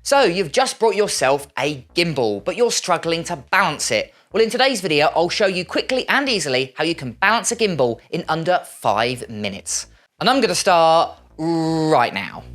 So you've just brought yourself a gimbal, but you're struggling to balance it. Well, in today's video, I'll show you quickly and easily how you can balance a gimbal in under 5 minutes. And I'm gonna start right now.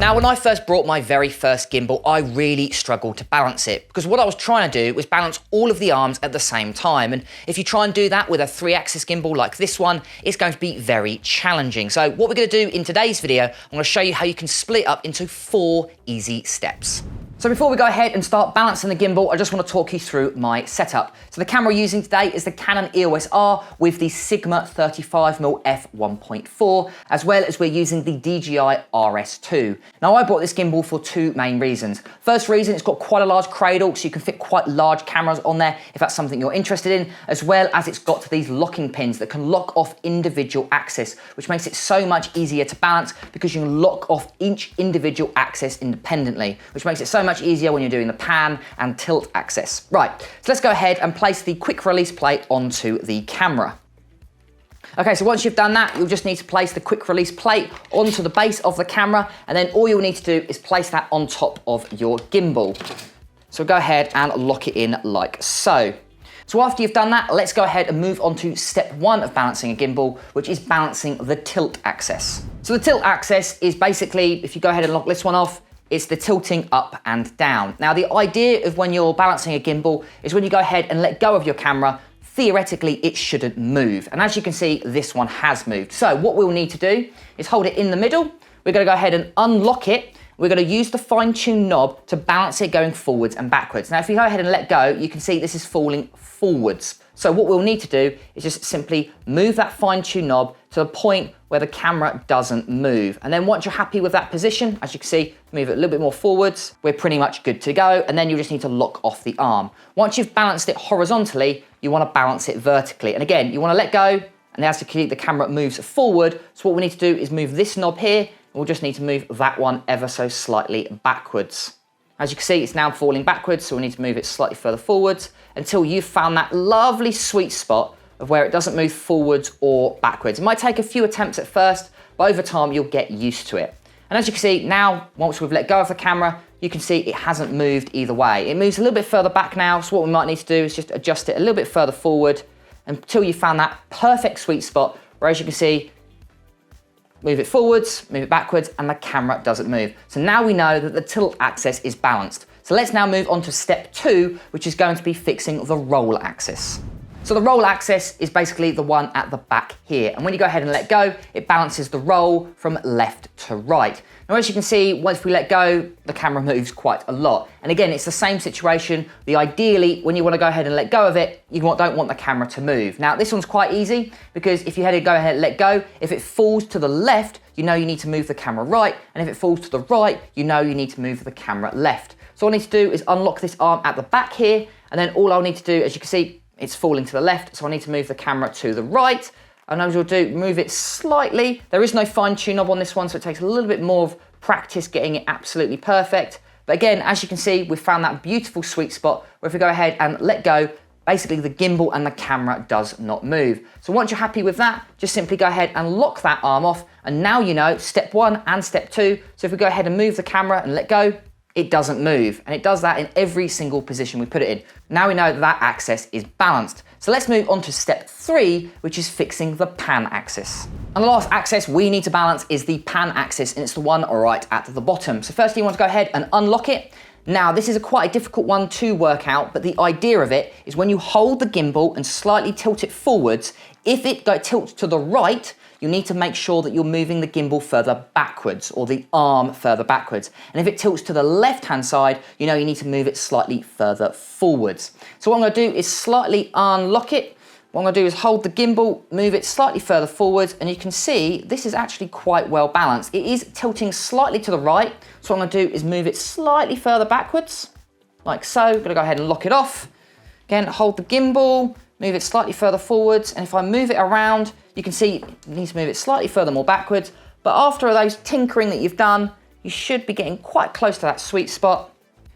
Now, when I first brought my very first gimbal, I really struggled to balance it because what I was trying to do was balance all of the arms at the same time. And if you try and do that with a 3-axis gimbal like this one, it's going to be very challenging. So what we're going to do in today's video, I'm going to show you how you can split up into 4 easy steps. So before we go ahead and start balancing the gimbal, I just want to talk you through my setup. So the camera we're using today is the Canon EOS R with the Sigma 35mm f1.4, as well as we're using the DJI RS2. Now I bought this gimbal for 2 main reasons. First reason, it's got quite a large cradle, so you can fit quite large cameras on there if that's something you're interested in, as well as it's got these locking pins that can lock off individual axis, which makes it so much easier to balance because you can lock off each individual axis independently, which makes it so much easier when you're doing the pan and tilt axis. Right, so let's go ahead and place the quick release plate onto the camera. Okay, so once you've done that, you'll just need to place the quick release plate onto the base of the camera, and then all you'll need to do is place that on top of your gimbal. So go ahead and lock it in like so. So after you've done that, let's go ahead and move on to step 1 of balancing a gimbal, which is balancing the tilt axis. So the tilt axis is basically, if you go ahead and lock this one off, it's the tilting up and down. Now, the idea of when you're balancing a gimbal is when you go ahead and let go of your camera, theoretically, it shouldn't move. And as you can see, this one has moved. So what we'll need to do is hold it in the middle. We're gonna go ahead and unlock it. We're gonna use the fine-tune knob to balance it going forwards and backwards. Now, if you go ahead and let go, you can see this is falling forwards. So what we'll need to do is just simply move that fine-tune knob to the point where the camera doesn't move. And then once you're happy with that position, as you can see, move it a little bit more forwards, we're pretty much good to go. And then you just need to lock off the arm. Once you've balanced it horizontally, you wanna balance it vertically. And again, you wanna let go, and as you can see, the camera moves forward. So what we need to do is move this knob here, and we'll just need to move that one ever so slightly backwards. As you can see, it's now falling backwards, so we need to move it slightly further forwards until you've found that lovely sweet spot of where it doesn't move forwards or backwards. It might take a few attempts at first, but over time you'll get used to it. And as you can see now, once we've let go of the camera, you can see it hasn't moved either way. It moves a little bit further back now, so what we might need to do is just adjust it a little bit further forward until you found that perfect sweet spot, where as you can see, move it forwards, move it backwards, and the camera doesn't move. So now we know that the tilt axis is balanced. So let's now move on to step 2, which is going to be fixing the roll axis. So the roll axis is basically the one at the back here. And when you go ahead and let go, it balances the roll from left to right. Now, as you can see, once we let go, the camera moves quite a lot. And again, it's the same situation. Ideally, when you want to go ahead and let go of it, you don't want the camera to move. Now, this one's quite easy because if you had to go ahead and let go, if it falls to the left, you know you need to move the camera right. And if it falls to the right, you know you need to move the camera left. So all I need to do is unlock this arm at the back here. And then all I'll need to do, as you can see, it's falling to the left, so I need to move the camera to the right. And as we'll do, move it slightly. There is no fine-tune knob on this one, so it takes a little bit more of practice getting it absolutely perfect. But again, as you can see, we've found that beautiful sweet spot where if we go ahead and let go, basically the gimbal and the camera does not move. So once you're happy with that, just simply go ahead and lock that arm off. And now you know step 1 and step 2. So if we go ahead and move the camera and let go, it doesn't move. And it does that in every single position we put it in. Now we know that that axis is balanced. So let's move on to step 3, which is fixing the pan axis. And the last axis we need to balance is the pan axis, and it's the one right at the bottom. So firstly, you want to go ahead and unlock it. Now, this is quite a difficult one to work out, but the idea of it is when you hold the gimbal and slightly tilt it forwards, if it tilts to the right, you need to make sure that you're moving the gimbal further backwards, or the arm further backwards. And if it tilts to the left-hand side, you know you need to move it slightly further forwards. So what I'm gonna do is slightly unlock it. What I'm gonna do is hold the gimbal, move it slightly further forwards, and you can see this is actually quite well balanced. It is tilting slightly to the right, so what I'm gonna do is move it slightly further backwards, like so. I'm gonna go ahead and lock it off. Again, hold the gimbal, move it slightly further forwards, and if I move it around, you can see you need to move it slightly further more backwards. But after those tinkering that you've done, you should be getting quite close to that sweet spot.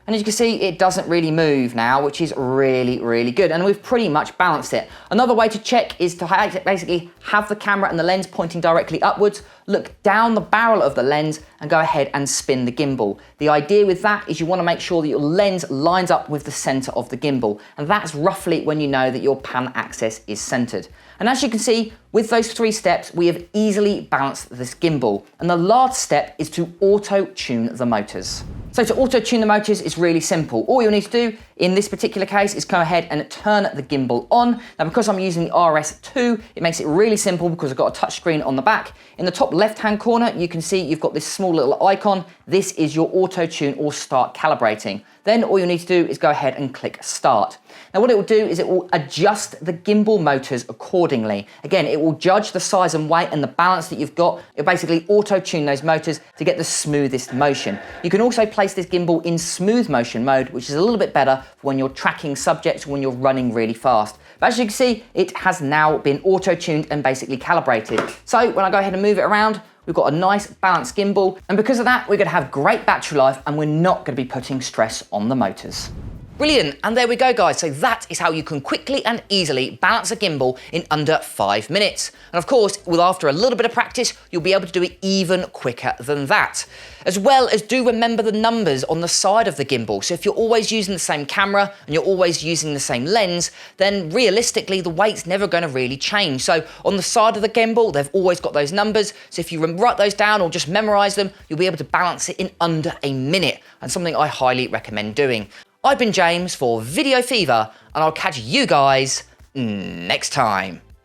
And as you can see, it doesn't really move now, which is really, really good. And we've pretty much balanced it. Another way to check is to basically have the camera and the lens pointing directly upwards, look down the barrel of the lens and go ahead and spin the gimbal. The idea with that is you want to make sure that your lens lines up with the center of the gimbal. And that's roughly when you know that your pan axis is centered. And as you can see, with those 3 steps, we have easily balanced this gimbal. And the last step is to auto-tune the motors. So to auto-tune the motors is really simple. All you'll need to do in this particular case is go ahead and turn the gimbal on. Now, because I'm using the RS2, it makes it really simple because I've got a touch screen on the back. In the top left-hand corner, you can see you've got this small little icon. This is your auto-tune or start calibrating. Then all you need to do is go ahead and click start. Now what it will do is it will adjust the gimbal motors accordingly. Again, it will judge the size and weight and the balance that you've got. It'll basically auto-tune those motors to get the smoothest motion. You can also place this gimbal in smooth motion mode, which is a little bit better for when you're tracking subjects or when you're running really fast. But as you can see, it has now been auto-tuned and basically calibrated. So when I go ahead and move it around, we've got a nice balanced gimbal, and because of that, we're going to have great battery life and we're not going to be putting stress on the motors. Brilliant, and there we go guys, so that is how you can quickly and easily balance a gimbal in under 5 minutes. And of course, after a little bit of practice, you'll be able to do it even quicker than that. As well as do remember the numbers on the side of the gimbal, so if you're always using the same camera and you're always using the same lens, then realistically the weight's never going to really change. So on the side of the gimbal, they've always got those numbers, so if you write those down or just memorize them, you'll be able to balance it in under a minute, and something I highly recommend doing. I've been James for Video Fever, and I'll catch you guys next time.